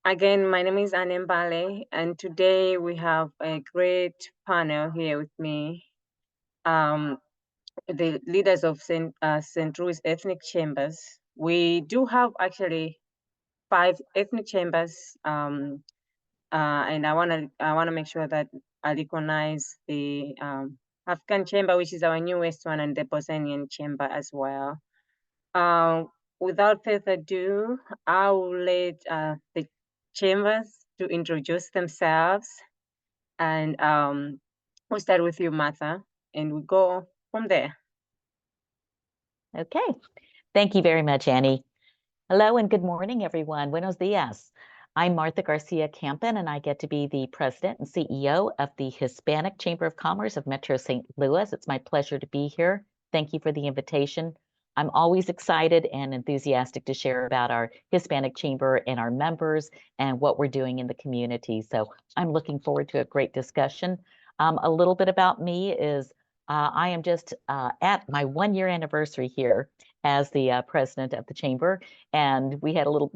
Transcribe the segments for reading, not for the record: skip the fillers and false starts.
Again, my name is Anne Mbale, and today we have a great panel here with me. The leaders of St. Louis Ethnic Chambers. We do have actually 5 ethnic chambers, and I wanna make sure that I recognize the African Chamber, which is our newest one, and the Bosnian Chamber as well. Without further ado, I will let the chambers to introduce themselves, and we'll start with you, Martha, and we'll go from there. Okay, thank you very much, Annie. Hello and good morning, everyone. Buenos dias. I'm Martha Garcia Campen, and I get to be the president and CEO of the Hispanic Chamber of Commerce of Metro St. Louis. It's my pleasure to be here. Thank you for the invitation. I'm always excited and enthusiastic to share about our Hispanic Chamber and our members and what we're doing in the community. So I'm looking forward to a great discussion. A little bit about me is I am just at my 1-year anniversary here as the president of the chamber. And we had a little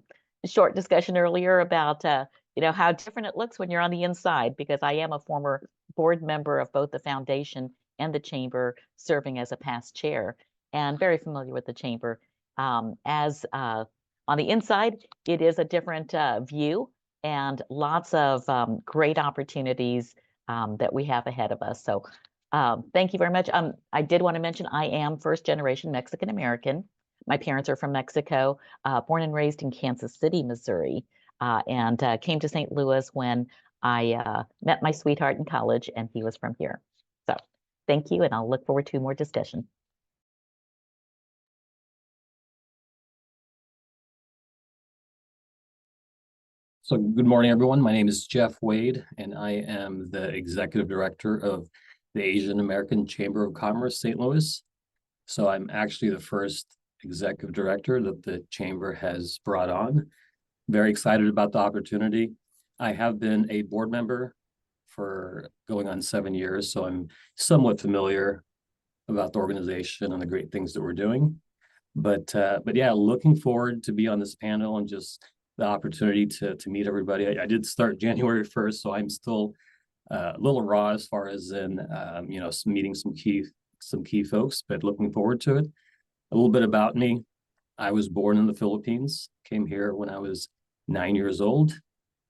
short discussion earlier about how different it looks when you're on the inside, because I am a former board member of both the foundation and the chamber, serving as a past chair, and very familiar with the chamber. On the inside, it is a different view and lots of great opportunities that we have ahead of us. So thank you very much. I did want to mention I am first generation Mexican American. My parents are from Mexico, born and raised in Kansas City, Missouri, and came to St. Louis when I met my sweetheart in college, and he was from here. So thank you, and I'll look forward to more discussion. So good morning, everyone. My name is Jeff Wade, and I am the Executive Director of the Asian American Chamber of Commerce, St. Louis. So I'm actually the first Executive Director that the Chamber has brought on. Very excited about the opportunity. I have been a board member for going on 7 years, so I'm somewhat familiar about the organization and the great things that we're doing. But yeah, looking forward to be on this panel and just the opportunity to meet everybody. I did start January 1st, so I'm still a little raw as far as in meeting some key folks, but looking forward to it. A little bit about me. I was born in the Philippines, came here when I was 9 years old,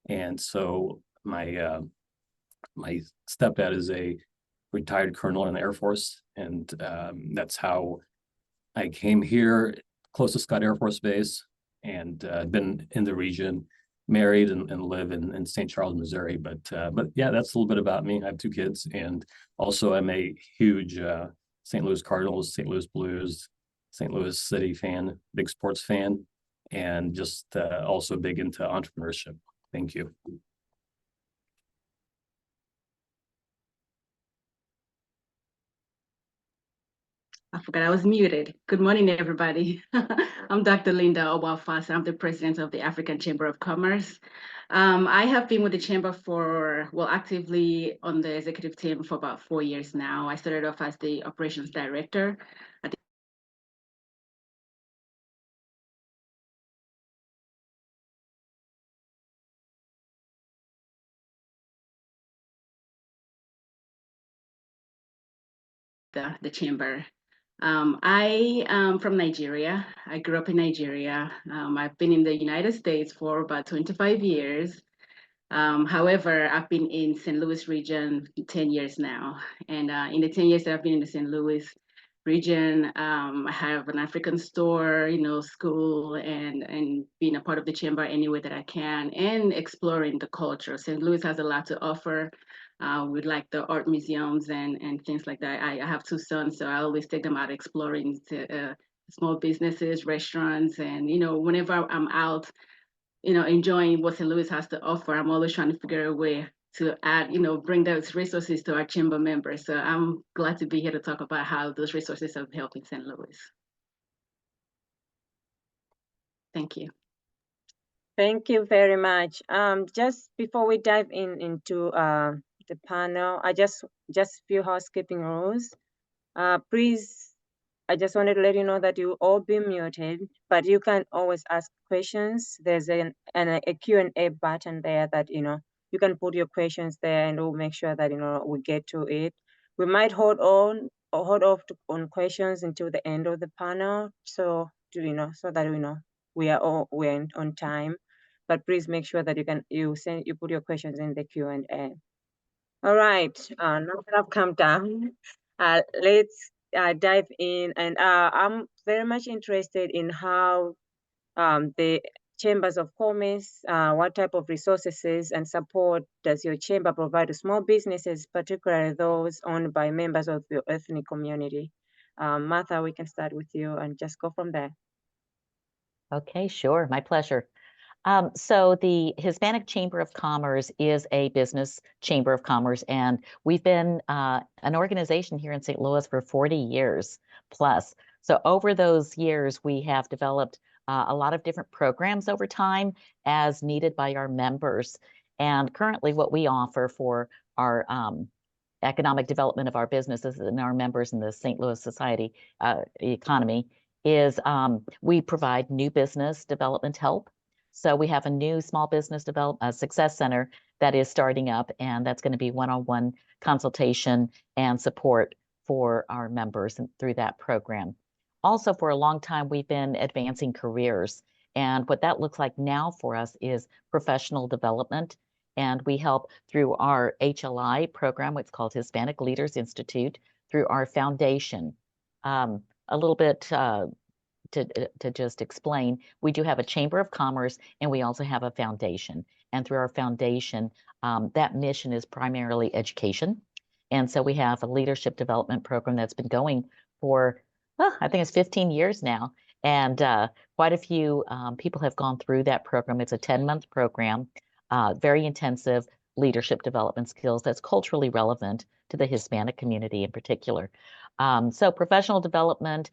and so my my stepdad is a retired colonel in the Air Force, and that's how I came here, close to Scott Air Force Base, and been in the region, married and live in St. Charles, Missouri. But yeah, that's a little bit about me. I have 2 kids, and also I'm a huge St. Louis Cardinals, St. Louis Blues, St. Louis City fan, big sports fan, and just also big into entrepreneurship. Thank you. I forgot I was muted. Good morning, everybody. I'm Dr. Linda Obafasa. I'm the president of the African Chamber of Commerce. I have been with the Chamber actively on the executive team for about 4 years now. I started off as the operations director at the Chamber. I am from Nigeria. I grew up in Nigeria. I've been in the United States for about 25 years. However, I've been in St. Louis region 10 years now. And in the 10 years that I've been in the St. Louis region, I have an African store, school, and being a part of the chamber any way that I can, and exploring the culture. St. Louis has a lot to offer. With like the art museums and things like that. I have 2 sons, so I always take them out exploring to small businesses, restaurants, and whenever I'm out, enjoying what St. Louis has to offer, I'm always trying to figure a way to add, bring those resources to our chamber members. So I'm glad to be here to talk about how those resources have helped in St. Louis. Thank you. Thank you very much. Just before we dive into the panel, I just few housekeeping rules. Please I just wanted to let you know that you all be muted, but you can always ask questions. There's a Q&A button there that, you can put your questions there, and we'll make sure that, we get to it. We might hold off on questions until the end of the panel, so that we're on time. But please make sure that you put your questions in the Q&A. All right, now that I've come down, let's dive in, and I'm very much interested in how the chambers of commerce, what type of resources and support does your chamber provide to small businesses, particularly those owned by members of your ethnic community? Martha, we can start with you and just go from there. Okay, sure, my pleasure. So the Hispanic Chamber of Commerce is a business chamber of commerce, and we've been an organization here in St. Louis for 40 years plus. So over those years, we have developed a lot of different programs over time as needed by our members. And currently what we offer for our economic development of our businesses and our members in the St. Louis society economy is we provide new business development help. So we have a new small business success center that is starting up, and that's going to be one-on-one consultation and support for our members through that program. Also, for a long time, we've been advancing careers. And what that looks like now for us is professional development. And we help through our HLI program, what's called Hispanic Leaders Institute, through our foundation. A little bit to just explain, we do have a Chamber of Commerce, and we also have a foundation. And through our foundation, that mission is primarily education. And so we have a leadership development program that's been going for, I think it's 15 years now. And quite a few people have gone through that program. It's a 10-month program, very intensive leadership development skills that's culturally relevant to the Hispanic community in particular. So professional development,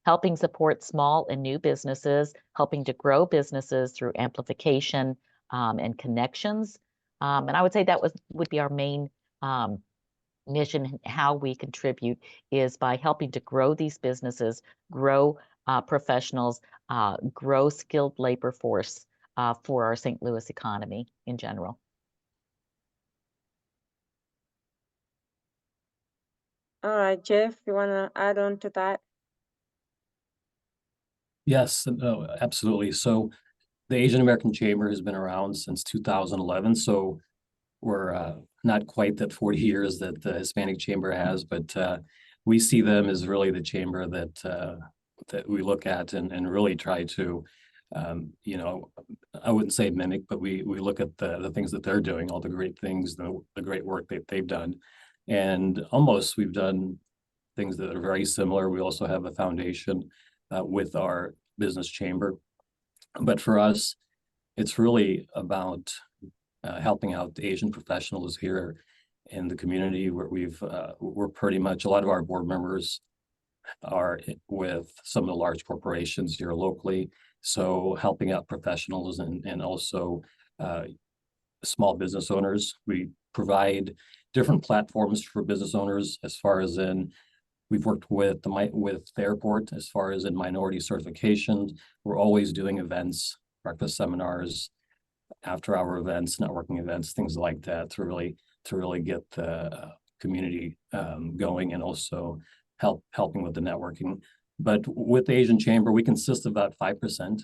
helping support small and new businesses, helping to grow businesses through amplification and connections. And I would say that would be our main mission. How we contribute is by helping to grow these businesses, grow professionals, grow skilled labor force for our St. Louis economy in general. All right, Jeff, you want to add on to that? Yes, no, absolutely. So the Asian American Chamber has been around since 2011. So we're not quite that 40 years that the Hispanic Chamber has, but we see them as really the chamber that we look at and really try to, I wouldn't say mimic, but we look at the things that they're doing, all the great things, the great work that they've done. And almost we've done things that are very similar. We also have a foundation with our business chamber. But for us, it's really about helping out the Asian professionals here in the community, where we're pretty much, a lot of our board members are with some of the large corporations here locally. So helping out professionals and also small business owners. We provide different platforms for business owners as far as in, we've worked with the airport as far as in minority certification. We're always doing events, breakfast seminars, after-hour events, networking events, things like that to really get the community going, and also helping with the networking. But with the Asian Chamber, we consist of about 5%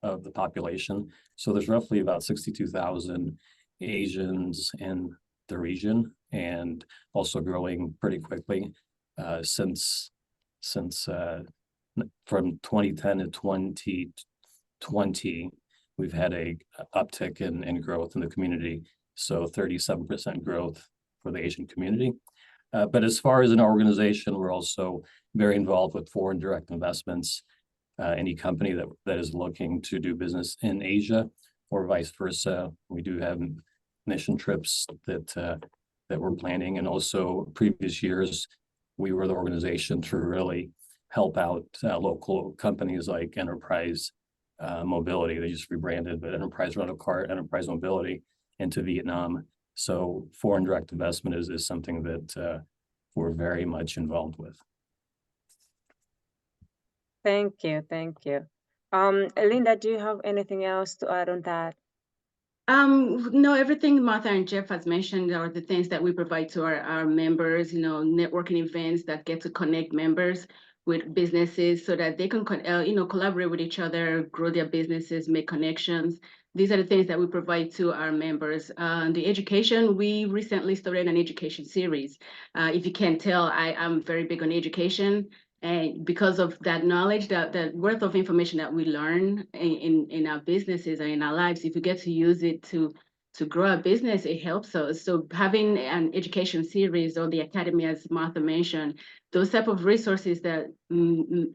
of the population. So there's roughly about 62,000 Asians in the region, and also growing pretty quickly since from 2010 to 2020, we've had a uptick in growth in the community. So 37% growth for the Asian community. But as far as an organization, we're also very involved with foreign direct investments. Any company that is looking to do business in Asia or vice versa. We do have mission trips that we're planning. And also previous years, we were the organization to really help out local companies like Enterprise Mobility. They just rebranded, but Enterprise Rental Car, Enterprise Mobility into Vietnam. So foreign direct investment is something that we're very much involved with. Thank you. Thank you. Linda, do you have anything else to add on that? No, everything Martha and Jeff has mentioned are the things that we provide to our members, networking events that get to connect members with businesses so that they can, collaborate with each other, grow their businesses, make connections. These are the things that we provide to our members. The education, we recently started an education series. If you can't tell, I am very big on education. And because of that knowledge, that worth of information that we learn in our businesses and in our lives, if we get to use it to grow our business, it helps us. So having an education series or the academy, as Martha mentioned, those type of resources that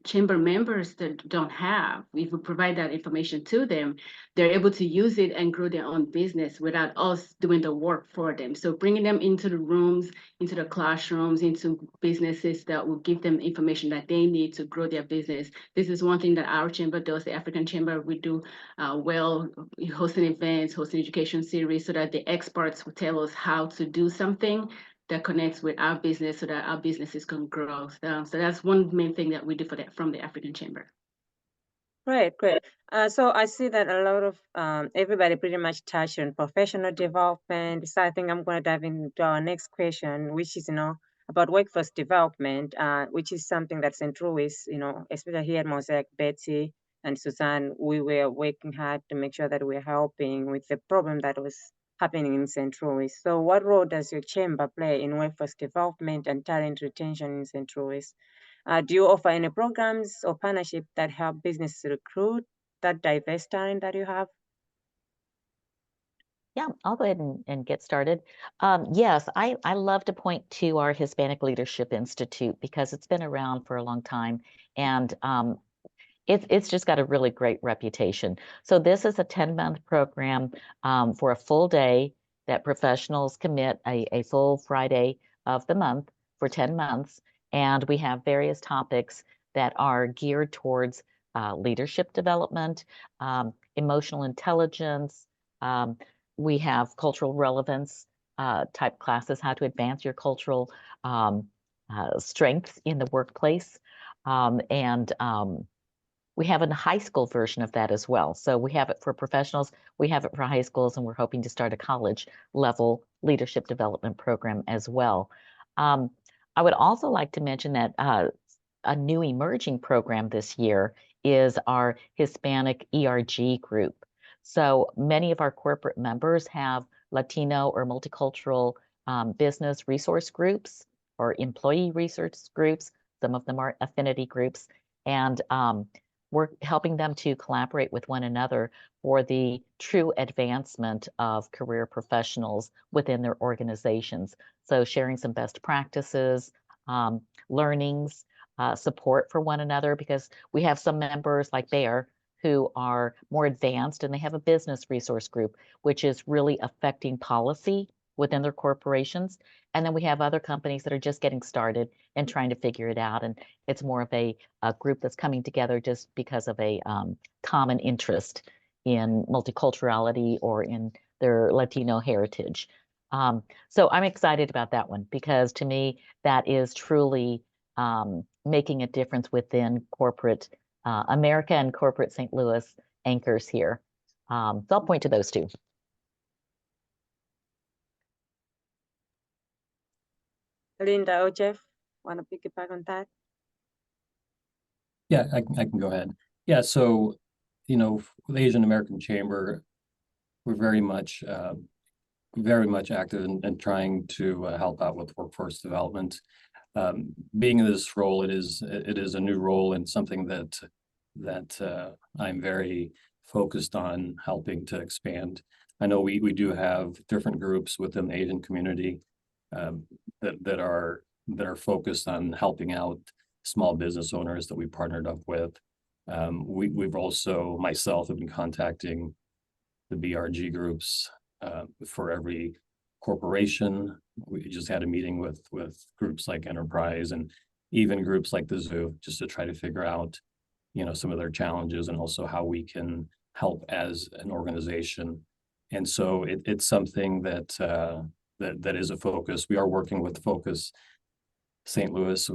chamber members that don't have, if we provide that information to them, they're able to use it and grow their own business without us doing the work for them. So bringing them into the rooms, into the classrooms, into businesses that will give them information that they need to grow their business. This is one thing that our chamber does, the African Chamber. We do well, hosting events, hosting education series, so that the experts will tell us how to do something that connects with our business so that our businesses can grow. So that's one main thing that we do from the African Chamber. Great, great. So I see that a lot of everybody pretty much touched on professional development. So I think I'm going to dive into our next question, which is, about workforce development, which is something that St. Louis, especially here at Mosaic, Betsy and Suzanne, we were working hard to make sure that we're helping with the problem that was happening in St. Louis. So what role does your chamber play in workforce development and talent retention in St. Louis? Do you offer any programs or partnership that help businesses recruit that diverse talent that you have? Yeah, I'll go ahead and get started. Yes, I love to point to our Hispanic Leadership Institute because it's been around for a long time, and it's just got a really great reputation. So this is a 10-month program for a full day that professionals commit a full Friday of the month for 10 months. And we have various topics that are geared towards leadership development, emotional intelligence. We have cultural relevance type classes, how to advance your cultural strengths in the workplace. We have a high school version of that as well. So we have it for professionals, we have it for high schools, and we're hoping to start a college level leadership development program as well. I would also like to mention that a new emerging program this year is our Hispanic ERG group. So many of our corporate members have Latino or multicultural business resource groups or employee resource groups. Some of them are affinity groups. And we're helping them to collaborate with one another for the true advancement of career professionals within their organizations. So sharing some best practices, learnings, support for one another, because we have some members like Bayer who are more advanced and they have a business resource group, which is really affecting policy within their corporations. And then we have other companies that are just getting started and trying to figure it out. And it's more of a group that's coming together just because of a common interest in multiculturality or in their Latino heritage. So I'm excited about that one because to me, that is truly making a difference within corporate America and corporate St. Louis anchors here. So I'll point to those two. Linda or Jeff, want to piggyback on that? Yeah, I can go ahead. Yeah, so, the Asian American Chamber, we're very much active in trying to help out with workforce development. Being in this role, it is a new role and something that I'm very focused on helping to expand. I know we do have different groups within the Asian community that are focused on helping out small business owners that we partnered up with. We've also, myself, have been contacting the BRG groups for every corporation. We just had a meeting with groups like Enterprise and even groups like the Zoo, just to try to figure out, some of their challenges and also how we can help as an organization. And so it's something that is a focus. We are working with Focus St. Louis.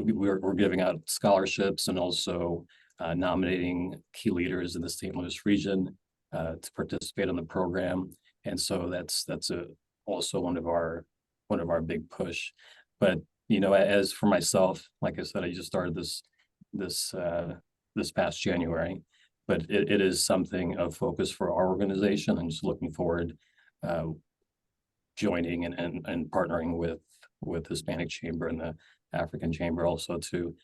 we're giving out scholarships and also nominating key leaders in the St. Louis region to participate in the program. And so that's also one of our big push. But as for myself, like I said, I just started this past January, but it is something of focus for our organization. I'm just looking forward joining and partnering with Hispanic Chamber and the African Chamber also to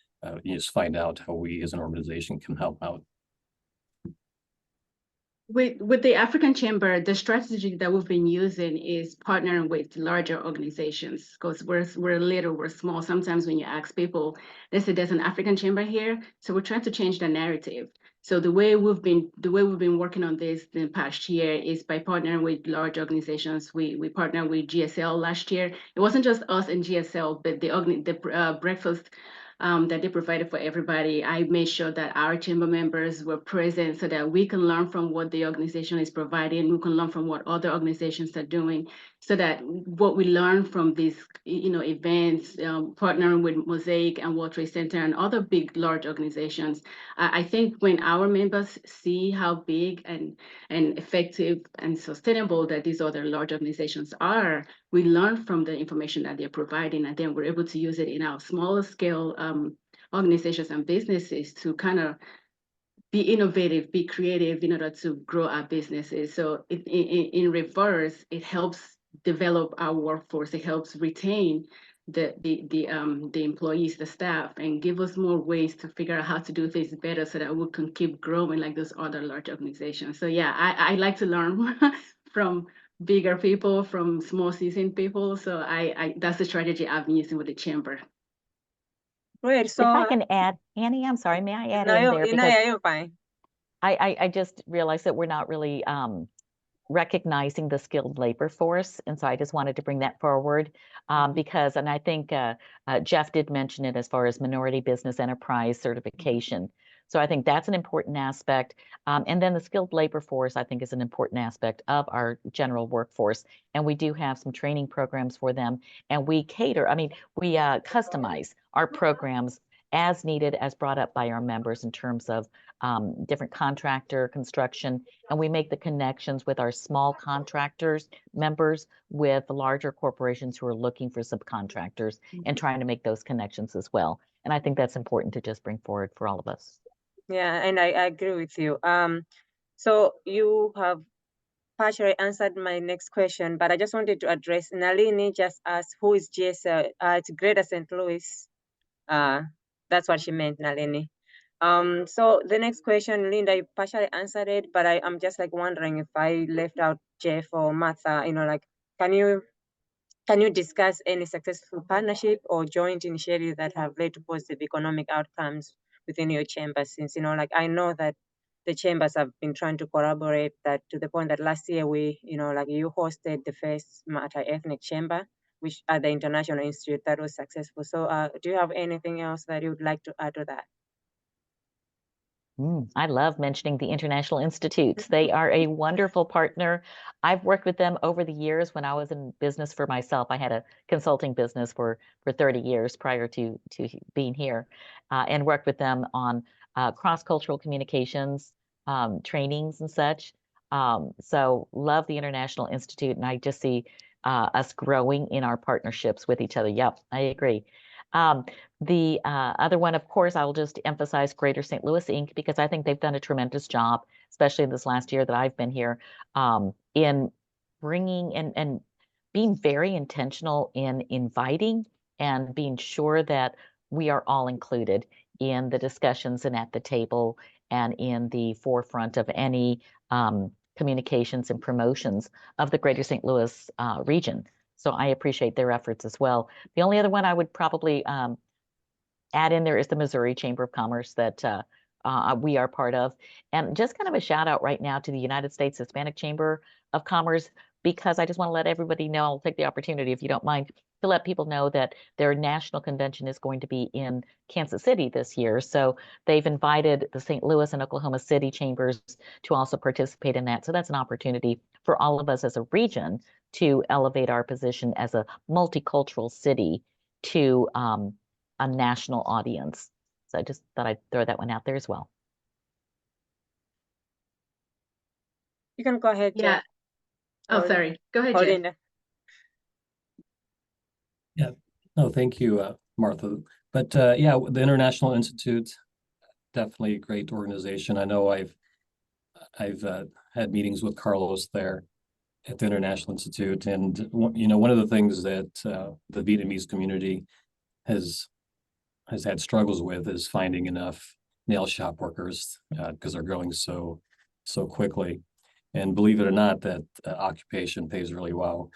just find out how we as an organization can help out. With the African Chamber, the strategy that we've been using is partnering with larger organizations, because we're little, we're small. Sometimes when you ask people, they say there's an African Chamber here. So we're trying to change the narrative. So the way we've been working on this the past year is by partnering with large organizations. We partnered with GSL last year. It wasn't just us and GSL, but the breakfast that they provided for everybody. I made sure that our chamber members were present so that we can learn from what the organization is providing. We can learn from what other organizations are doing, so that what we learn from these, events, partnering with Mosaic and World Trade Center and other big, large organizations. I think when our members see how big and effective and sustainable that these other large organizations are, we learn from the information that they're providing, and then we're able to use it in our smaller scale organizations and businesses to kind of be innovative, be creative in order to grow our businesses. So in reverse, it helps develop our workforce. It helps retain the employees, the staff, and give us more ways to figure out how to do things better so that we can keep growing like those other large organizations. So yeah, I like to learn from bigger people, from small seasoned people. So I that's the strategy I've been using with the chamber. Great. So if I can add, Annie, I'm sorry, may I add no, in there? Because you're fine. I just realized that we're not really recognizing the skilled labor force. And so I just wanted to bring that forward because, and I think Jeff did mention it as far as minority business enterprise certification. So I think that's an important aspect. And then the skilled labor force, I think, is an important aspect of our general workforce. And we do have some training programs for them. And we cater, we customize our programs as needed, as brought up by our members in terms of different contractor construction. And we make the connections with our small contractors members with the larger corporations who are looking for subcontractors and trying to make those connections as well. And I think that's important to just bring forward for all of us. Yeah, and I agree with you. So you have partially answered my next question, but I just wanted to address, Nalini just asked, who is GSL? It's Greater St. Louis. That's what she meant, Nalini. So the next question, Linda, you partially answered it, but I'm just like wondering if I left out Jeff or Martha, can you discuss any successful partnership or joint initiatives that have led to positive economic outcomes within your chamber? Since, I know that the chambers have been trying to collaborate, that to the point that last year you hosted the first multi-ethnic chamber, which at the International Institute, that was successful. So do you have anything else that you would like to add to that? I love mentioning the International Institutes. They are a wonderful partner. I've worked with them over the years. When I was in business for myself, I had a consulting business for 30 years prior to being here, and worked with them on cross-cultural communications, trainings and such. So love the International Institute, and I just see us growing in our partnerships with each other. Yep, I agree. The other one, of course, I'll just emphasize Greater St. Louis Inc. because I think they've done a tremendous job, especially in this last year that I've been here, in bringing and being very intentional in inviting and being sure that we are all included in the discussions and at the table and in the forefront of any communications and promotions of the Greater St. Louis region. So I appreciate their efforts as well. The only other one I would probably add in there is the Missouri Chamber of Commerce that we are part of. And just kind of a shout out right now to the United States Hispanic Chamber of Commerce, because I just want to let everybody know, I'll take the opportunity, if you don't mind, to let people know that their national convention is going to be in Kansas City this year. So they've invited the St. Louis and Oklahoma City chambers to also participate in that. So that's an opportunity for all of us as a region to elevate our position as a multicultural city to a national audience. So I just thought I'd throw that one out there as well. You can go ahead, Yeah. Jeff. Oh, sorry. Go ahead, Jeff. Linda. Yeah, no, thank you, Martha. But yeah, the International Institute, definitely a great organization. I know I've had meetings with Carlos there at the International Institute, and you know, one of the things that the Vietnamese community has had struggles with is finding enough nail shop workers because they're growing so quickly. And believe it or not, that occupation pays really well.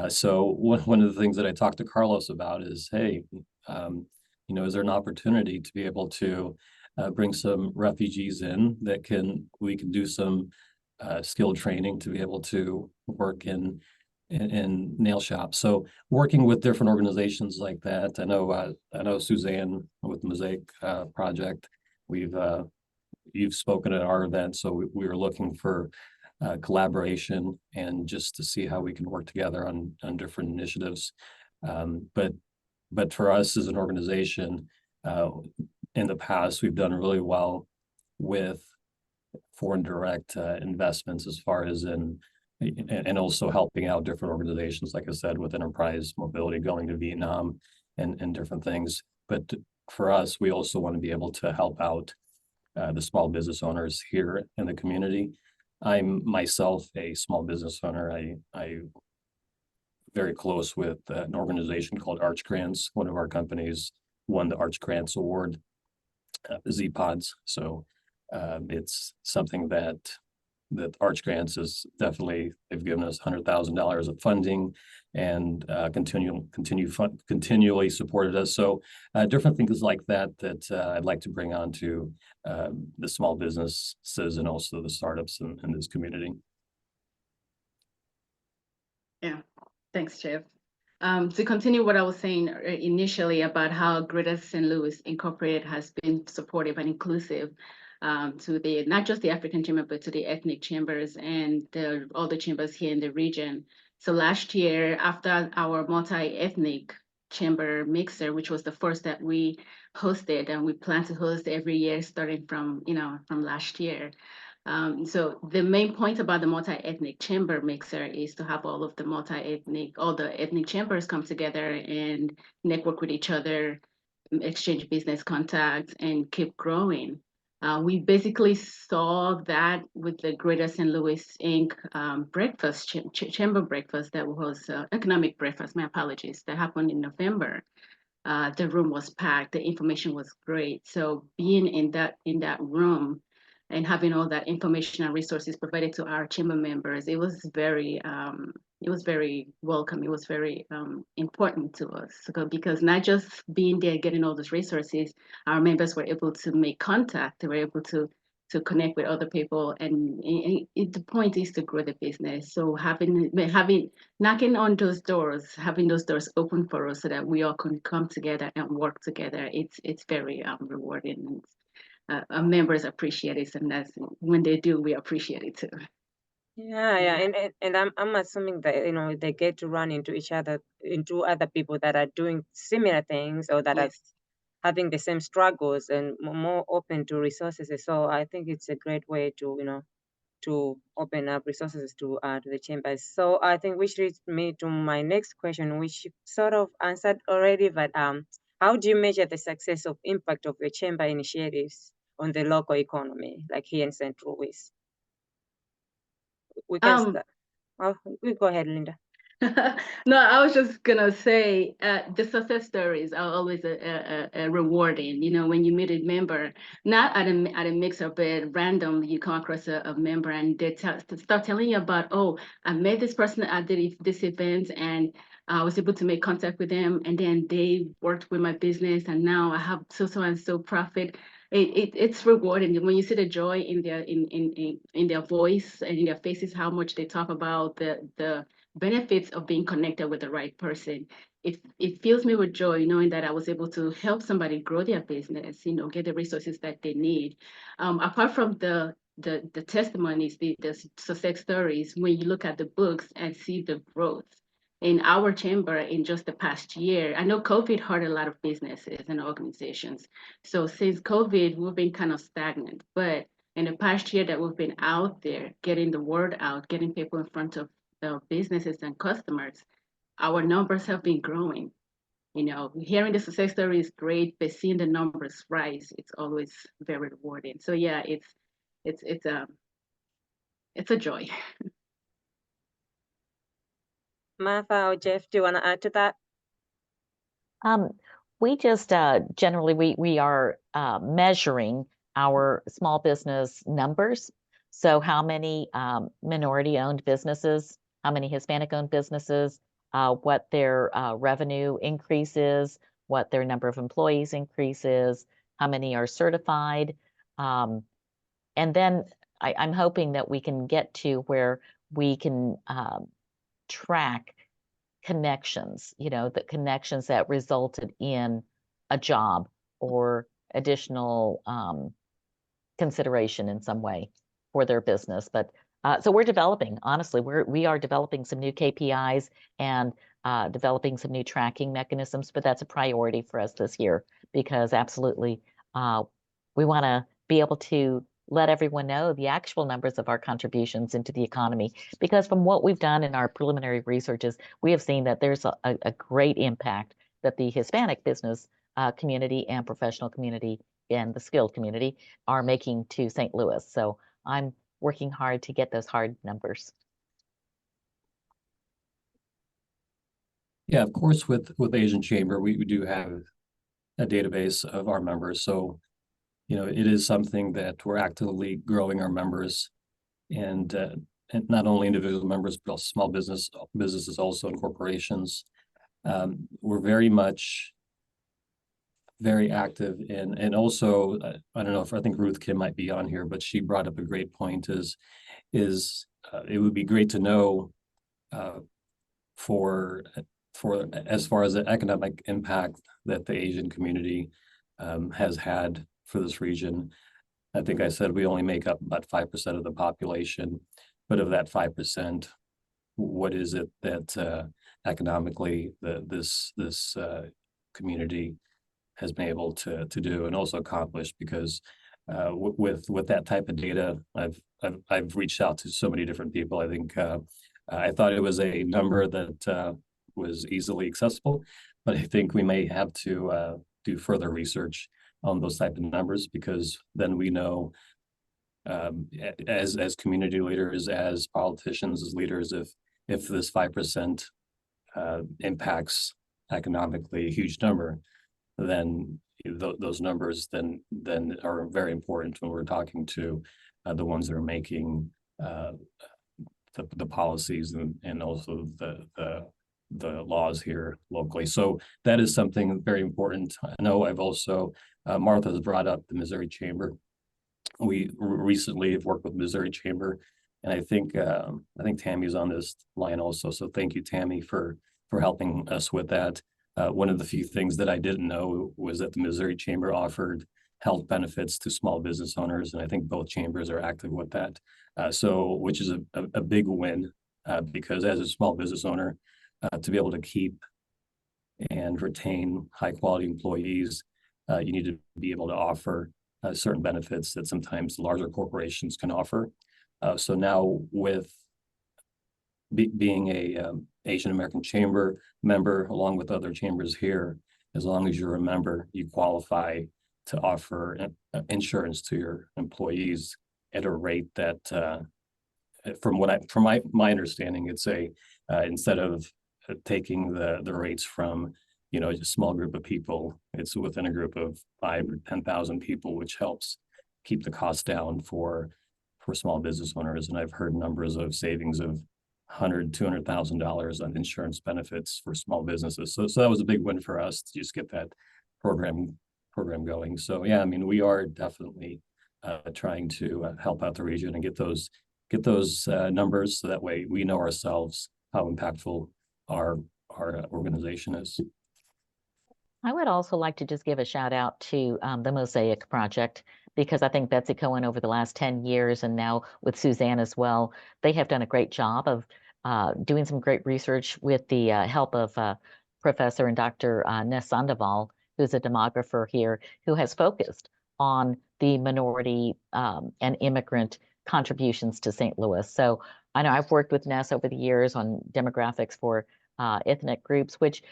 So one of the things that I talked to Carlos about is, hey, you know, is there an opportunity to be able to bring some refugees in that we can do some skilled training to be able to work in nail shops. So working with different organizations like that, I know Suzanne with Mosaic project. You've spoken at our event, so we were looking for collaboration and just to see how we can work together on different initiatives. But for us as an organization, in the past, we've done really well with foreign direct investments as far as and also helping out different organizations, like I said, with enterprise mobility, going to Vietnam and different things. But for us, we also want to be able to help out the small business owners here in the community. I'm myself a small business owner. I very close with an organization called Arch Grants. One of our companies won the Arch Grants Award, Z-Pods. So it's something that Arch Grants is definitely, they've given us $100,000 of funding and continually supported us. So different things like that I'd like to bring on to the small businesses and also the startups in this community. Yeah, thanks, Jeff. To continue what I was saying initially about how Greater St. Louis Incorporated has been supportive and inclusive to not just the African Chamber, but to the ethnic chambers and all the chambers here in the region. So last year, after our multi-ethnic chamber mixer, which was the first that we hosted, and we plan to host every year starting from last year. So the main point about the multi-ethnic chamber mixer is to have all the ethnic chambers come together and network with each other, exchange business contacts, and keep growing. We basically saw that with the Greater St. Louis Inc. Breakfast, chamber breakfast that was economic breakfast, my apologies, that happened in November. The room was packed, the information was great. So being in that room and having all that information and resources provided to our chamber members, it was very welcome. It was very important to us because not just being there, getting all those resources, our members were able to make contact. They were able to connect with other people, and the point is to grow the business. So knocking on those doors, having those doors open for us so that we all can come together and work together, it's very rewarding. Our members appreciate it, and that's when they do, we appreciate it too. Yeah, and I'm assuming that they get to run into other people that are doing similar things or that are having the same struggles and more open to resources. So I think it's a great way to open up resources to the chambers. So I think which leads me to my next question, which you sort of answered already, but how do you measure the success of impact of the chamber initiatives on the local economy, like here in St. Louis? We can start. Oh, we go ahead, Linda. No, I was just gonna say the success stories are always rewarding. When you meet a member, not at a mix of it, random, you come across a member and they start telling you about, oh, I met this person at this event and I was able to make contact with them, and then they worked with my business, and now I have so and so profit. It's rewarding when you see the joy in their voice and in their faces, how much they talk about the benefits of being connected with the right person. It fills me with joy knowing that I was able to help somebody grow their business, get the resources that they need. Apart from the testimonies, the success stories, when you look at the books and see the growth, in our chamber in just the past year. I know COVID hurt a lot of businesses and organizations. So since COVID, we've been kind of stagnant. But in the past year that we've been out there, getting the word out, getting people in front of the businesses and customers, our numbers have been growing. You know, hearing the success story is great, but seeing the numbers rise, it's always very rewarding. So yeah, it's it's a joy. Martha or Jeff, do you want to add to that? We just generally we are measuring our small business numbers. So how many minority-owned businesses, how many Hispanic-owned businesses, what their revenue increase is, what their number of employees increases, how many are certified. And then I'm hoping that we can get to where we can track connections, the connections that resulted in a job or additional consideration in some way for their business. But so we're developing, honestly, we are developing some new KPIs and developing some new tracking mechanisms, but that's a priority for us this year because absolutely we want to be able to let everyone know the actual numbers of our contributions into the economy. Because from what we've done in our preliminary researches, we have seen that there's a great impact that the Hispanic business community and professional community and the skilled community are making to St. Louis. So I'm working hard to get those hard numbers. Yeah, of course, with Asian Chamber, we do have a database of our members. So, it is something that we're actively growing our members and not only individual members, but also small businesses also and corporations. We're very active in, and also, I don't know if I think Ruth Kim might be on here, but she brought up a great point is it would be great to know for as far as the economic impact that the Asian community has had for this region. I think I said we only make up about 5% of the population, but of that 5%, what is it that economically this community has been able to do and also accomplish? Because with that type of data, I've reached out to so many different people. I think I thought it was a number that was easily accessible, but I think we may have to do further research on those type of numbers, because then we know as community leaders, as politicians, as leaders, if this 5% impacts economically a huge number, then those numbers then are very important when we're talking to the ones that are making the policies and also the laws here locally. So that is something very important. I know I've also Martha has brought up the Missouri Chamber. We recently have worked with Missouri Chamber, and I think Tammy's on this line also. So thank you, Tammy, for helping us with that. One of the few things that I didn't know was that the Missouri Chamber offered health benefits to small business owners, and I think both chambers are active with that. So which is a big win, because as a small business owner, to be able to keep and retain high quality employees, you need to be able to offer certain benefits that sometimes larger corporations can offer. So now with being a Asian American Chamber member, along with other chambers here, as long as you're a member, you qualify to offer insurance to your employees at a rate that, from my understanding, it's instead of taking the rates from a small group of people, it's within a group of 5,000 or 10,000 people, which helps keep the cost down for small business owners. And I've heard numbers of savings of $100,000-$200,000 on insurance benefits for small businesses. So that was a big win for us to just get that program going. So yeah, I mean, we are definitely trying to help out the region and get those numbers, so that way we know ourselves how impactful our organization is. I would also like to just give a shout out to the Mosaic project, because I think Betsy Cohen over the last 10 years, and now with Suzanne as well, they have done a great job of doing some great research with the help of Professor and Dr. Ness Sandoval, who's a demographer here, who has focused on the minority and immigrant contributions to St. Louis. So I know I've worked with Ness over the years on demographics for ethnic groups, which,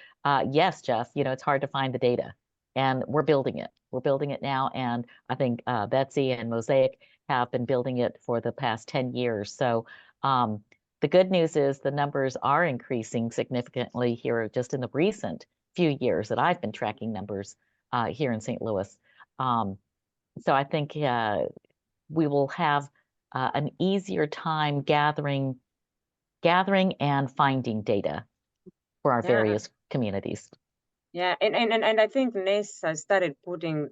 yes, Jeff, it's hard to find the data, and we're building it. We're building it now, and I think Betsy and Mosaic have been building it for the past 10 years. So the good news is the numbers are increasing significantly here just in the recent few years that I've been tracking numbers here in St. Louis. So I think we will have an easier time gathering and finding data for our various communities. Yeah, and I think NES has started putting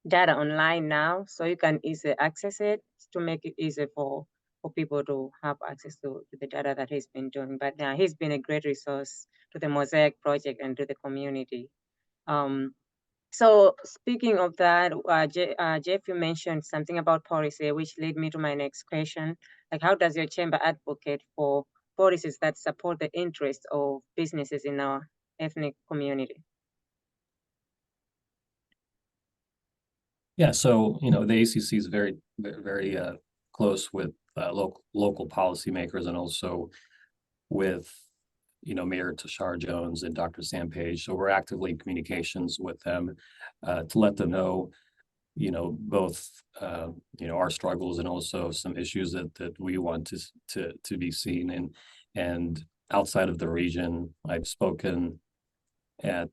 data online now, so you can easily access it to make it easy for people to have access to the data that he's been doing. But yeah, he's been a great resource to the Mosaic project and to the community. So speaking of that, Jeff, you mentioned something about policy, which led me to my next question. Like, how does your chamber advocate for policies that support the interests of businesses in our ethnic community? Yeah, so the ACC is very, very close with local policymakers, and also with Mayor Tashar Jones and Dr. Sam Page. So we're actively in communications with them to let them know, both our struggles and also some issues that we want to be seen. And outside of the region, I've spoken at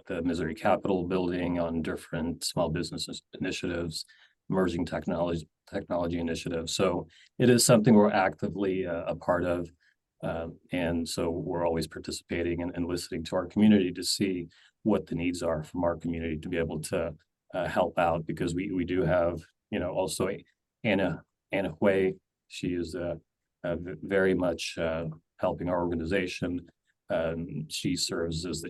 the Missouri Capitol building on different small business initiatives, emerging technology initiatives. So it is something we're actively a part of. And so we're always participating and listening to our community to see what the needs are from our community to be able to help out, because we do have, also Anna Hui. She is very much helping our organization. She serves as the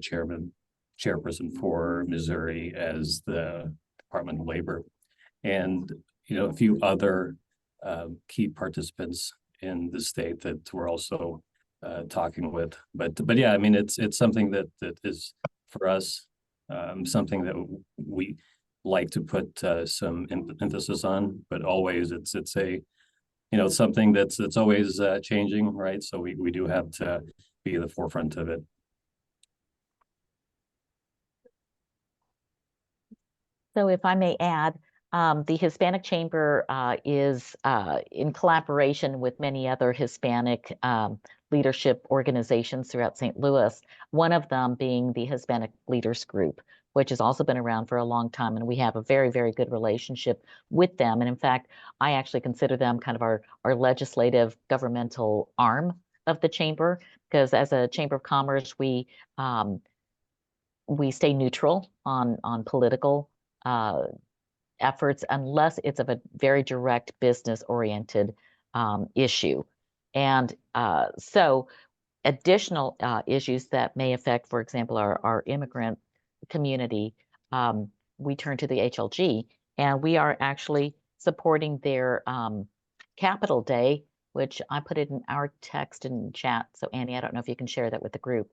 chairperson for Missouri as the Department of Labor, and a few other key participants in the state that we're also talking with. But yeah, I mean, it's something that is for us something that we like to put some emphasis on, but always it's a something that's always changing, right? So we do have to be at the forefront of it. So if I may add, the Hispanic Chamber is in collaboration with many other Hispanic leadership organizations throughout St. Louis, one of them being the Hispanic Leaders Group, which has also been around for a long time, and we have a very, very good relationship with them. And in fact, I actually consider them kind of our legislative governmental arm of the chamber, because as a Chamber of Commerce, we stay neutral on political efforts unless it's of a very direct business-oriented issue. And so additional issues that may affect, for example, our immigrant community, we turn to the HLG, and we are actually supporting their Capital Day, which I put it in our text and chat. So Annie, I don't know if you can share that with the group.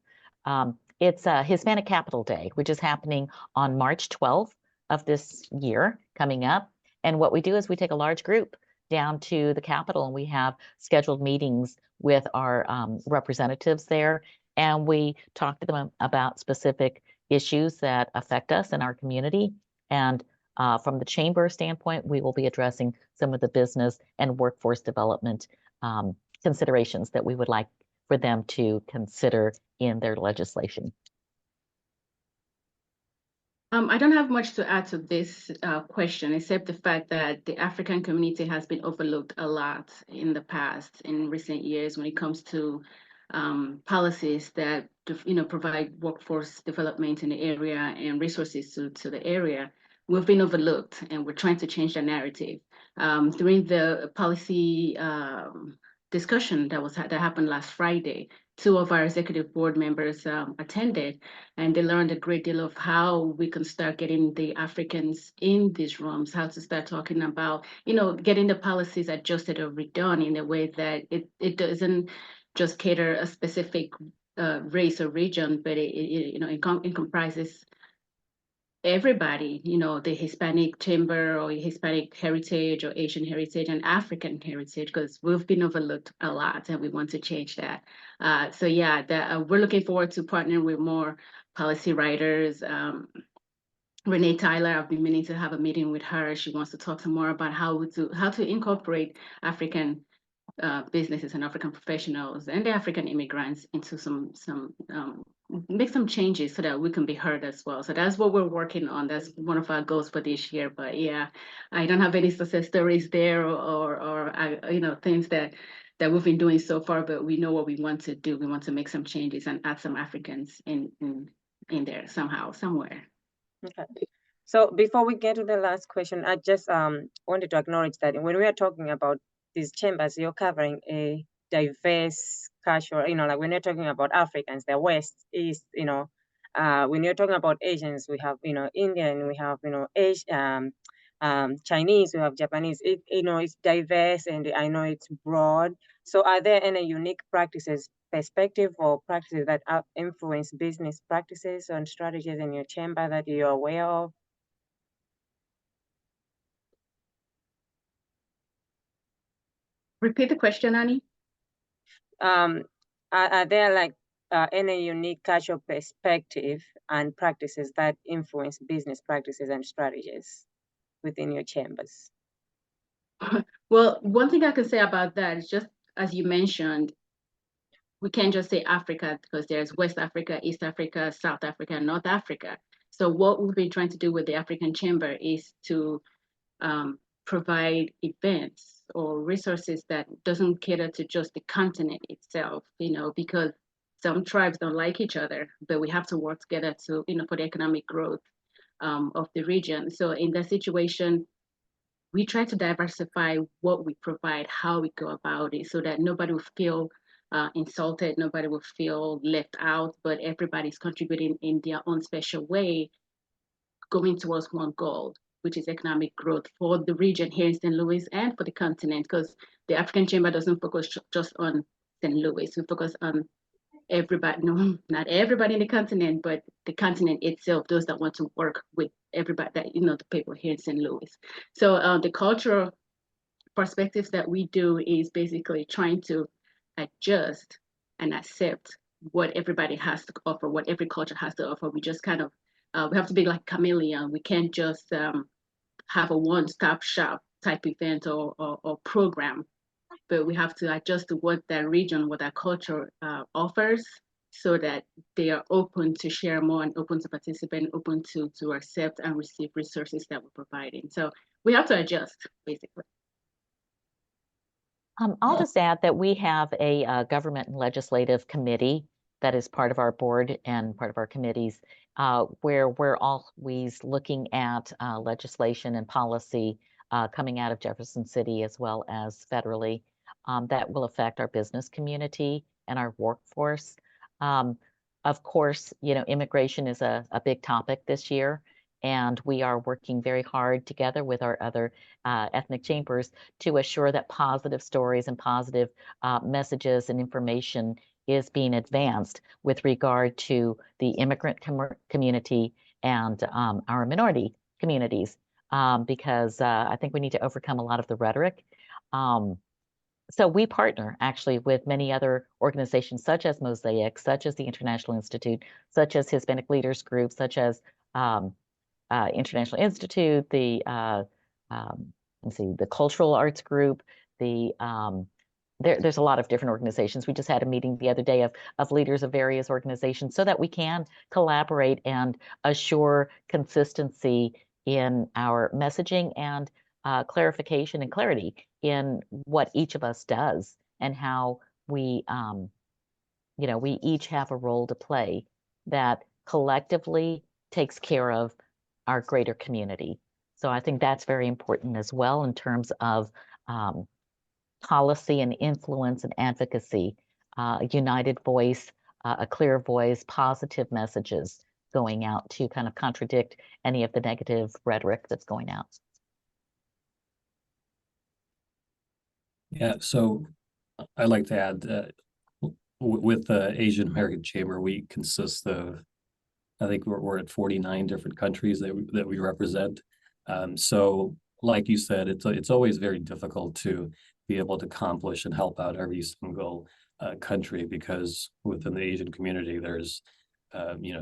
It's Hispanic Capital Day, which is happening on March 12th of this year coming up. And what we do is we take a large group down to the Capitol, and we have scheduled meetings with our representatives there. And we talk to them about specific issues that affect us in our community. And from the chamber standpoint, we will be addressing some of the business and workforce development considerations that we would like for them to consider in their legislation. I don't have much to add to this question, except the fact that the African community has been overlooked a lot in the past, in recent years, when it comes to policies that provide workforce development in the area and resources to the area. We've been overlooked, and we're trying to change the narrative. During the policy discussion that happened last Friday, 2 of our executive board members attended, and they learned a great deal of how we can start getting the Africans in these rooms, how to start talking about, getting the policies adjusted or redone in a way that it doesn't just cater a specific race or region, but it comprises everybody, the Hispanic chamber or Hispanic heritage or Asian heritage and African heritage, because we've been overlooked a lot and we want to change that. So yeah, we're looking forward to partnering with more policy writers. Renee Tyler, I've been meaning to have a meeting with her. She wants to talk some more about how to incorporate African businesses and African professionals and the African immigrants into make some changes so that we can be heard as well. So that's what we're working on. That's one of our goals for this year. But yeah, I don't have any success stories there or things that we've been doing so far, but we know what we want to do. We want to make some changes and add some Africans in there somehow, somewhere. Okay. So before we get to the last question, I just wanted to acknowledge that when we are talking about these chambers, you're covering a diverse culture, like when you're talking about Africans, the West, East, when you're talking about Asians, we have, Indian, we have, Chinese, we have Japanese. It's diverse and I know it's broad. So are there any unique practices, perspective or practices that influence business practices and strategies in your chamber that you're aware of? Repeat the question, Annie. Are there like any unique cultural perspective and practices that influence business practices and strategies within your chambers? Well, one thing I can say about that is just as you mentioned, we can't just say Africa because there's West Africa, East Africa, South Africa, and North Africa. So what we've been trying to do with the African Chamber is to provide events or resources that doesn't cater to just the continent itself, because some tribes don't like each other, but we have to work together to, for the economic growth of the region. So in that situation, we try to diversify what we provide, how we go about it, so that nobody will feel insulted, nobody will feel left out, but everybody's contributing in their own special way, going towards one goal, which is economic growth for the region here in St. Louis and for the continent, because the African Chamber doesn't focus just on St. Louis. We focus on everybody, no, not everybody in the continent, but the continent itself, those that want to work with everybody, that the people here in St. Louis. So the cultural perspectives that we do is basically trying to adjust and accept what everybody has to offer, what every culture has to offer. We just kind of we have to be like chameleon. We can't just have a one-stop shop type event or program, but we have to adjust to what that region, what that culture offers, so that they are open to share more and open to participate and open to accept and receive resources that we're providing. So we have to adjust, basically. I'll just add that we have a government and legislative committee that is part of our board and part of our committees, where we're always looking at legislation and policy coming out of Jefferson City as well as federally that will affect our business community and our workforce. Of course, immigration is a big topic this year, and we are working very hard together with our other ethnic chambers to assure that positive stories and positive messages and information is being advanced with regard to the immigrant community and our minority communities, because I think we need to overcome a lot of the rhetoric. So we partner actually with many other organizations such as Mosaic, such as the International Institute, such as Hispanic Leaders Group, such as International Institute, the the Cultural Arts Group, there's a lot of different organizations. We just had a meeting the other day of leaders of various organizations so that we can collaborate and assure consistency in our messaging and clarification and clarity in what each of us does and how we, we each have a role to play that collectively takes care of our greater community. So I think that's very important as well in terms of policy and influence and advocacy, a united voice, a clear voice, positive messages going out to kind of contradict any of the negative rhetoric that's going out. Yeah, so I'd like to add with the Asian American Chamber, we consist of, I think we're at 49 different countries that we represent. So like you said, it's always very difficult to be able to accomplish and help out every single country, because within the Asian community, there's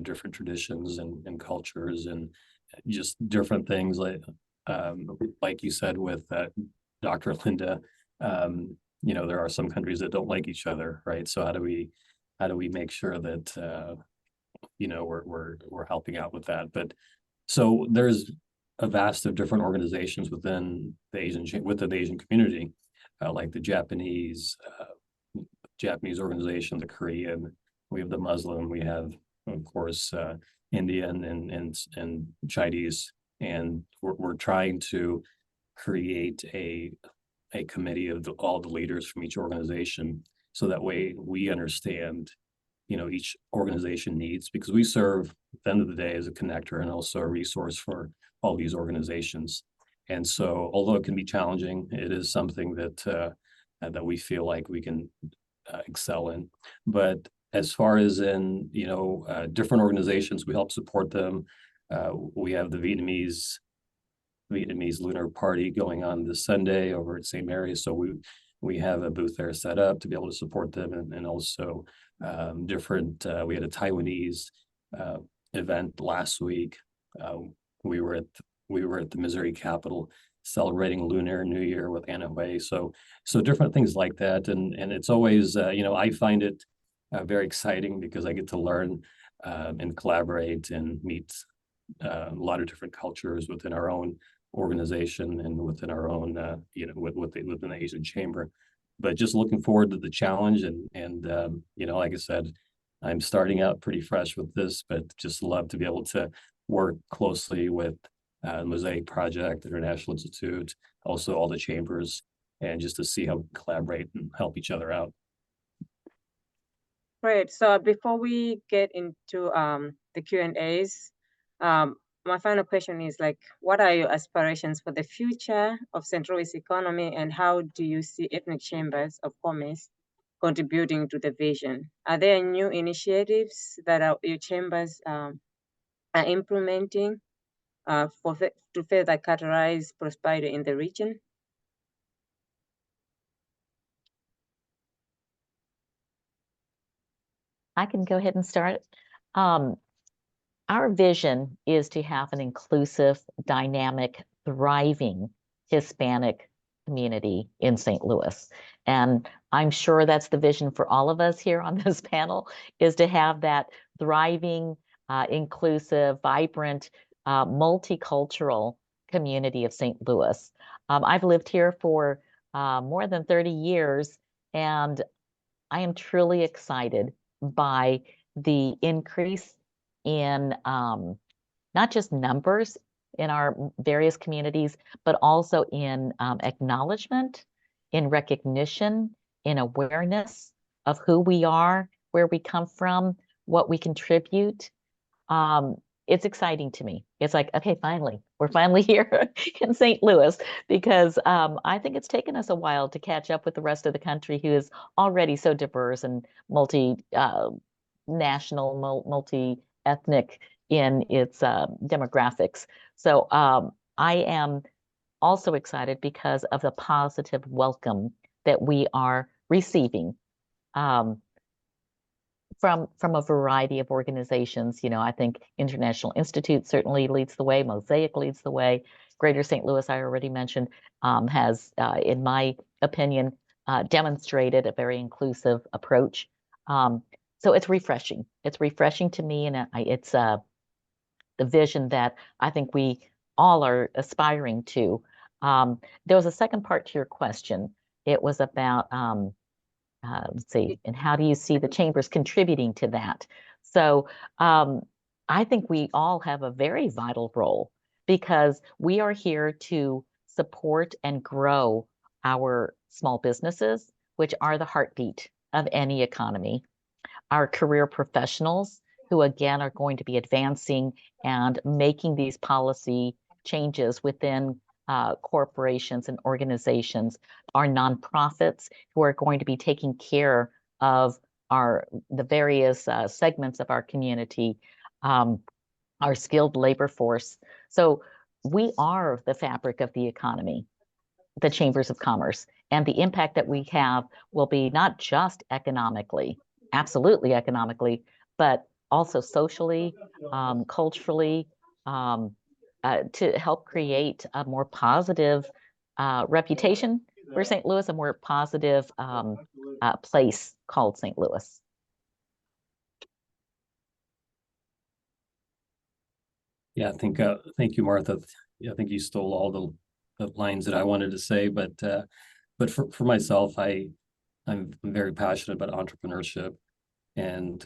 different traditions and cultures and just different things like you said with Dr. Linda. There are some countries that don't like each other, right? So how do we make sure that we're helping out with that? But so there's a vast of different organizations within the Asian community, like the Japanese organization, the Korean, we have the Muslim, we have of course Indian and Chinese, and we're trying to create a committee of all the leaders from each organization, so that way we understand each organization needs, because we serve at the end of the day as a connector and also a resource for all these organizations. And so although it can be challenging, it is something that we feel like we can excel in. But as far as in different organizations, we help support them. We have the Vietnamese Lunar Party going on this Sunday over at St. Mary's, so we have a booth there set up to be able to support them, and also different. We had a Taiwanese event last week. We were at the Missouri Capitol celebrating Lunar New Year with Anna Hui. So different things like that, and it's always I find it very exciting, because I get to learn and collaborate and meet a lot of different cultures within our own organization and within our own within the Asian Chamber. But just looking forward to the challenge, and like I said, I'm starting out pretty fresh with this, but just love to be able to work closely with Mosaic Project, International Institute, also all the chambers, and just to see how we collaborate and help each other out. Great. So before we get into the Q&As, my final question is, like, what are your aspirations for the future of St. Louis economy, and how do you see ethnic chambers of commerce contributing to the vision? Are there new initiatives that your chambers are implementing to further catalyze prosperity in the region? I can go ahead and start. Our vision is to have an inclusive, dynamic, thriving Hispanic community in St. Louis. And I'm sure that's the vision for all of us here on this panel, is to have that thriving, inclusive, vibrant, multicultural community of St. Louis. I've lived here for more than 30 years, and I am truly excited by the increase in not just numbers in our various communities, but also in acknowledgement, in recognition, in awareness of who we are, where we come from, what we contribute. It's exciting to me. It's like, okay, we're finally here in St. Louis, because I think it's taken us a while to catch up with the rest of the country, who is already so diverse and multi-national, multi-ethnic in its demographics. So I am also excited because of the positive welcome that we are receiving from a variety of organizations. I think International Institute certainly leads the way. Mosaic leads the way. Greater St. Louis, I already mentioned, has, in my opinion, demonstrated a very inclusive approach. So it's refreshing. It's refreshing to me, and it's the vision that I think we all are aspiring to. There was a second part to your question. It was about let's see, and how do you see the chambers contributing to that? So I think we all have a very vital role, because we are here to support and grow our small businesses, which are the heartbeat of any economy. Our career professionals, who again are going to be advancing and making these policy changes within corporations and organizations. Our nonprofits, who are going to be taking care of the various segments of our community, our skilled labor force. So we are the fabric of the economy, the chambers of commerce, and the impact that we have will be not just economically, absolutely economically, but also socially, culturally, to help create a more positive reputation for St. Louis, a more positive place called St. Louis. Yeah, I think, thank you, Martha. Yeah, I think you stole all the lines that I wanted to say, but for myself, I'm very passionate about entrepreneurship, and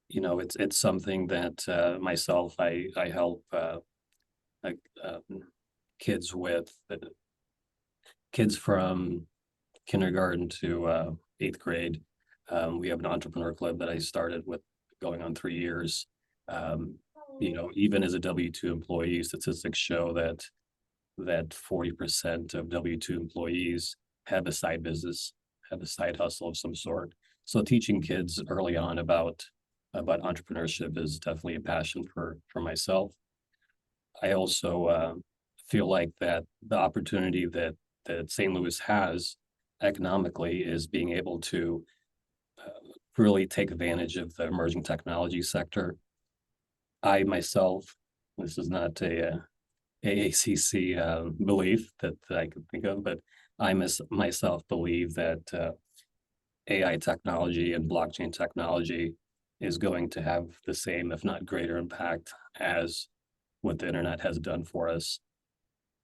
it's something that myself I help like kids with, kids from kindergarten to 8th grade. We have an entrepreneur club that I started with going on 3 years. Even as a W-2 employee, statistics show that 40% of W-2 employees have a side business, have a side hustle of some sort. So teaching kids early on about entrepreneurship is definitely a passion for myself. I also feel like that the opportunity that St. Louis has economically is being able to really take advantage of the emerging technology sector. I myself, this is not a AACC belief that I could think of, but I myself believe that AI technology and blockchain technology is going to have the same, if not greater, impact as what the internet has done for us.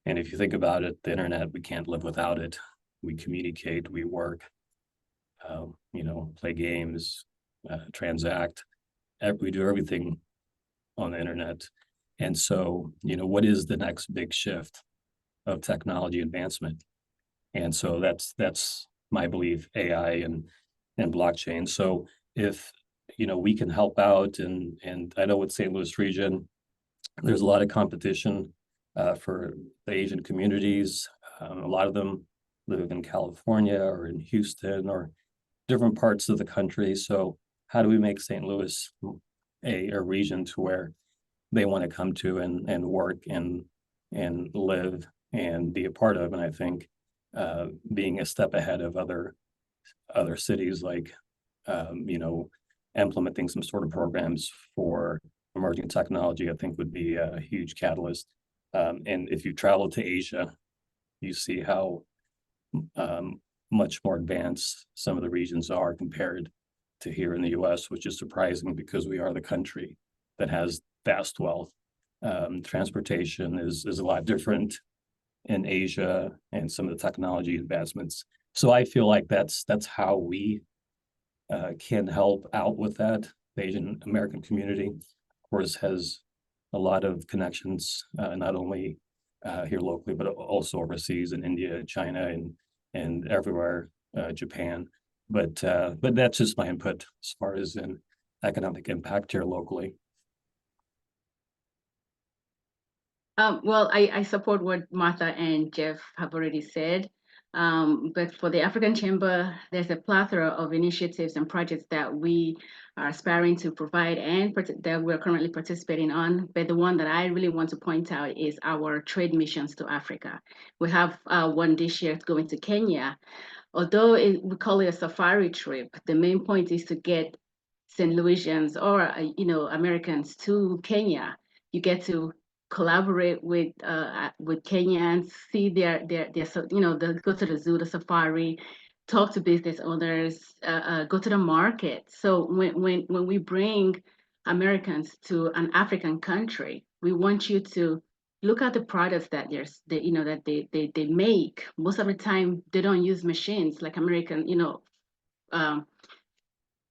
And if you think about it, the internet, we can't live without it. We communicate, we work, play games, transact. We do everything on the internet. And so, what is the next big shift of technology advancement? And so that's my belief, AI and blockchain. So if we can help out, and I know with St. Louis region, there's a lot of competition for the Asian communities. A lot of them live in California or in Houston or different parts of the country. So how do we make St. Louis a region to where they want to come to and work and live and be a part of? And I think being a step ahead of other cities, like implementing some sort of programs for emerging technology, I think would be a huge catalyst. And if you travel to Asia, you see how much more advanced some of the regions are compared to here in the US, which is surprising because we are the country that has vast wealth. Transportation is a lot different in Asia and some of the technology advancements. So I feel like that's how we can help out with that. The Asian American community, of course, has a lot of connections, not only here locally, but also overseas in India, China, and everywhere, Japan. But that's just my input as far as an economic impact here locally. Well, I support what Martha and Jeff have already said. But for the African Chamber, there's a plethora of initiatives and projects that we are aspiring to provide and that we're currently participating on. But the one that I really want to point out is our trade missions to Africa. We have one this year going to Kenya. Although we call it a safari trip, the main point is to get St. Louisians or Americans to Kenya. You get to collaborate with Kenyans, see their go to the zoo, the safari, talk to business owners, go to the market. So when we bring Americans to an African country, we want you to look at the products that they make. Most of the time, they don't use machines like American,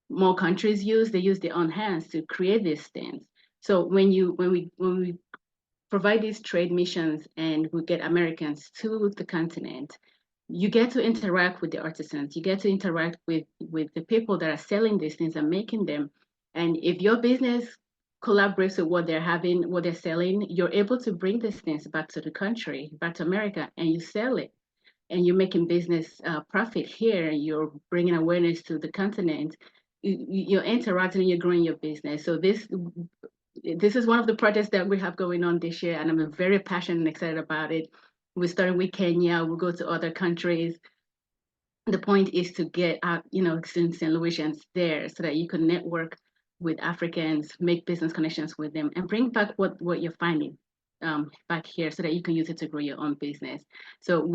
more countries use. They use their own hands to create these things. So when we provide these trade missions and we get Americans to the continent, you get to interact with the artisans. You get to interact with the people that are selling these things and making them. And if your business collaborates with what they're selling, you're able to bring these things back to the country, back to America, and you sell it. And you're making business profit here. You're bringing awareness to the continent. you're interacting and you're growing your business. So this is one of the projects that we have going on this year, and I'm very passionate and excited about it. We're starting with Kenya. We'll go to other countries. The point is to get out, St. Louisians there so that you can network with Africans, make business connections with them, and bring back what you're finding back here so that you can use it to grow your own business. So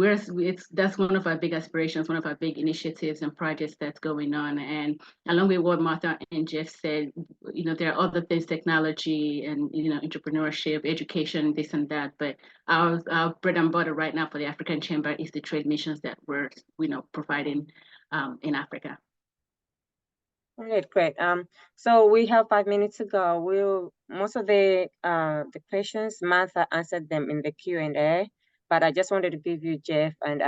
that's one of our big aspirations, one of our big initiatives and projects that's going on. And along with what Martha and Jeff said, there are other things, technology and entrepreneurship, education, this and that. But our bread and butter right now for the African Chamber is the trade missions that we're providing in Africa. All right, great. So we have 5 minutes to go. Most of the questions, Martha answered them in the Q&A, but I just wanted to give you, Jeff and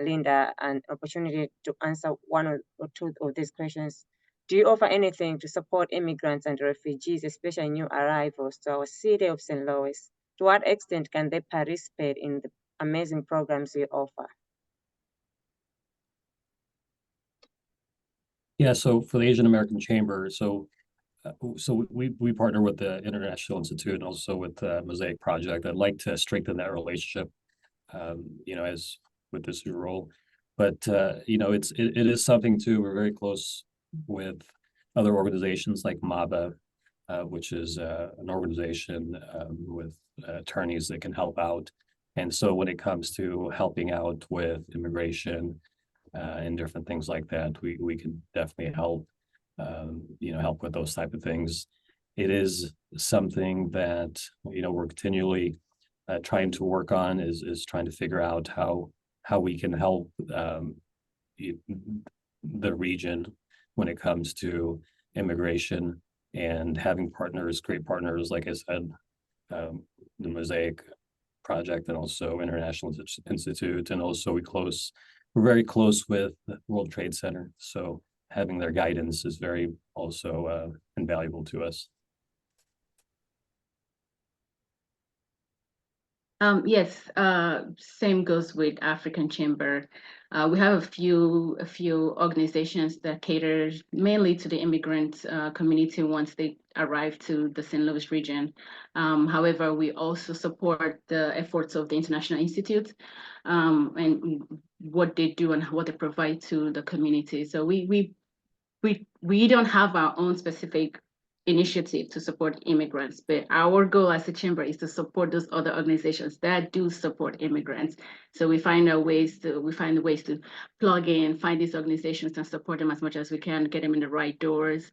Linda, an opportunity to answer one or two of these questions. Do you offer anything to support immigrants and refugees, especially new arrivals, to our city of St. Louis? To what extent can they participate in the amazing programs you offer? Yeah, so for the Asian American Chamber, so we partner with the International Institute and also with the Mosaic Project. I'd like to strengthen that relationship, as with this new role. But it is something too. We're very close with other organizations like MABA, which is an organization with attorneys that can help out. And so when it comes to helping out with immigration and different things like that, we can definitely help, help with those type of things. It is something that, we're continually trying to work on, is trying to figure out how we can help the region when it comes to immigration and having partners, great partners, like I said, the Mosaic Project and also International Institute, and also we're very close with the World Trade Center. So having their guidance is very also invaluable to us. Yes, same goes with African Chamber. We have a few organizations that cater mainly to the immigrant community once they arrive to the St. Louis region. However, we also support the efforts of the International Institute and what they do and what they provide to the community. So we don't have our own specific initiative to support immigrants, but our goal as a chamber is to support those other organizations that do support immigrants. So we find ways to plug in, find these organizations and support them as much as we can, get them in the right doors,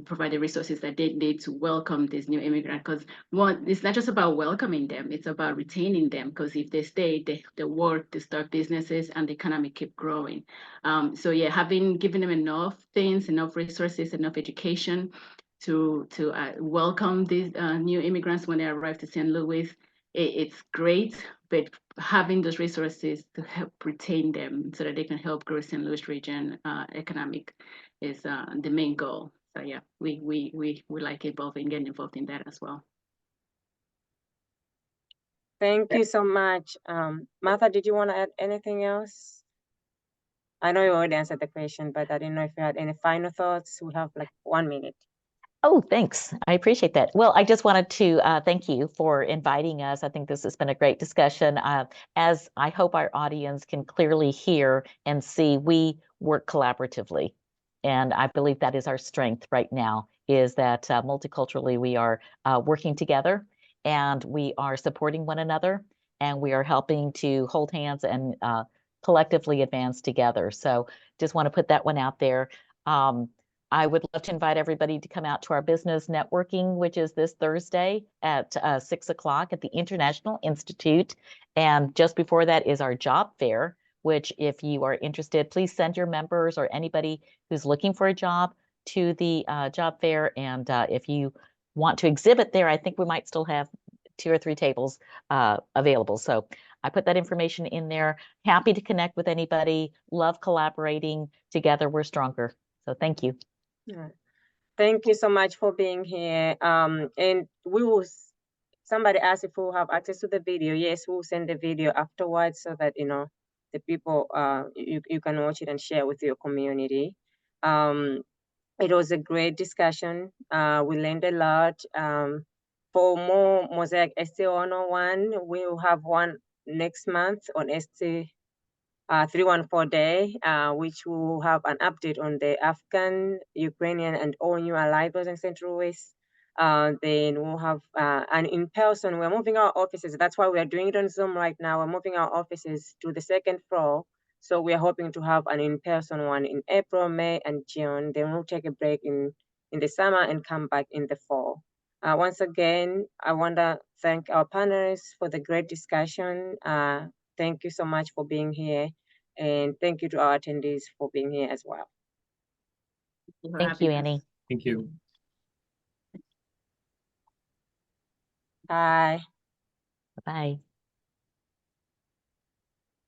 provide the resources that they need to welcome these new immigrants. Because it's not just about welcoming them, it's about retaining them. Because if they stay, they work, they start businesses, and the economy keep growing. So yeah, giving them enough things, enough resources, enough education to welcome these new immigrants when they arrive to St. Louis, it's great, but having those resources to help retain them so that they can help grow St. Louis region economic is the main goal. So yeah, we like getting involved in that as well. Thank you so much. Martha, did you want to add anything else? I know you already answered the question, but I didn't know if you had any final thoughts. We have like 1 minute. Oh, thanks. I appreciate that. Well, I just wanted to thank you for inviting us. I think this has been a great discussion. As I hope our audience can clearly hear and see, we work collaboratively. And I believe that is our strength right now, is that multiculturally we are working together and we are supporting one another and we are helping to hold hands and collectively advance together. So just want to put that one out there. I would love to invite everybody to come out to our business networking, which is this Thursday at 6 o'clock at the International Institute. And just before that is our job fair, which if you are interested, please send your members or anybody who's looking for a job to the job fair. And if you want to exhibit there, I think we might still have 2 or 3 tables available. So I put that information in there. Happy to connect with anybody. Love collaborating. Together, we're stronger. So thank you. Yeah. Thank you so much for being here. And somebody asked if we'll have access to the video. Yes, we'll send the video afterwards so that, the people, you can watch it and share with your community. It was a great discussion. We learned a lot. For more Mosaic STL 101, we will have one next month on ST 314 day, which will have an update on the Afghan, Ukrainian, and all new arrivals in Central West. Then we'll have an in-person. We're moving our offices. That's why we are doing it on Zoom right now. We're moving our offices to the second floor. So we are hoping to have an in-person one in April, May, and June. Then we'll take a break in the summer and come back in the fall. Once again, I want to thank our panelists for the great discussion. Thank you so much for being here. And thank you to our attendees for being here as well. Thank you, Annie. Thank you. Bye. Bye.